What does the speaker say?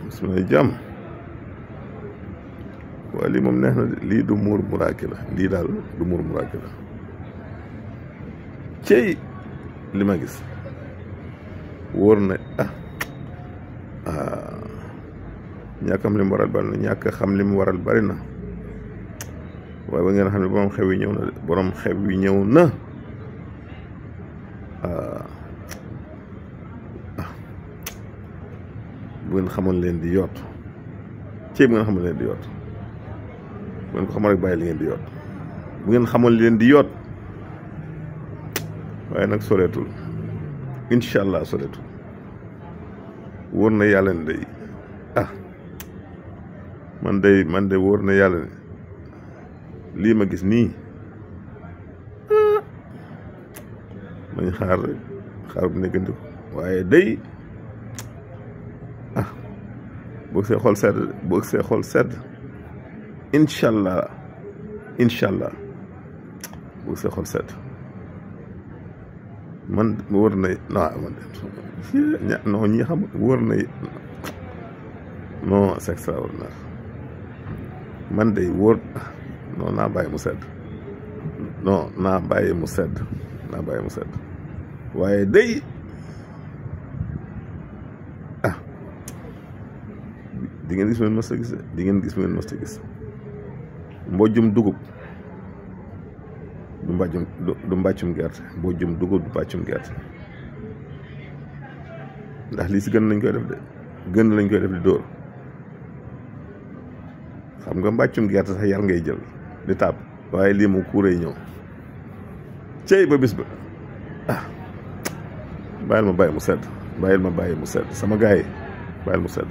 bisimilah jàmm waaye lii moom neex na de lii du muur muraaki la lii daal du muur muraaki la cey li ma gis wóor na ñàkk xam li mu waral bari na ñàkk xam li mu waral bari na waaye ba ngeen xam ne borom xew yi ñëw na de borom xew yi ñëw na bu ngeen xamoon leen di yoot cey bu ngeen xamoon leen di yoot bu ngeen ko xamoon rek bàyyi li ngeen di yoot bu ngeen xamoon leen di yoot waaye nag soreetul incha allah soreetul wóor na yàlla ne day man de wóor na yàlla ne lii ma gis nii nañ xaar rek xaar bu nekkandi ko waaye day boo see xool sedd boo see xool sedd incha allah boo see xool sedd man wóor na non ñi xam wóor na non c'est extraordinaire man day wóor non naa bàyyi mu sedd non naa bàyyi mu sedd waaye day di ngeen gis ngeen mës a gis di ngeen gis ngeen mës a gis mbojjum dugub du mbàccum gerte mbojjum dugub du mbàccum gerte ndax lii si gën lañ koy def de gën lañ koy def di dóor xam nga mbàccum gerte sax yar ngay jël di tàpp waaye lii mu kuuree ñëw cey ba bis ba bàyyil ma bàyyi mu sedd sama gaay yi bàyyil mu sedd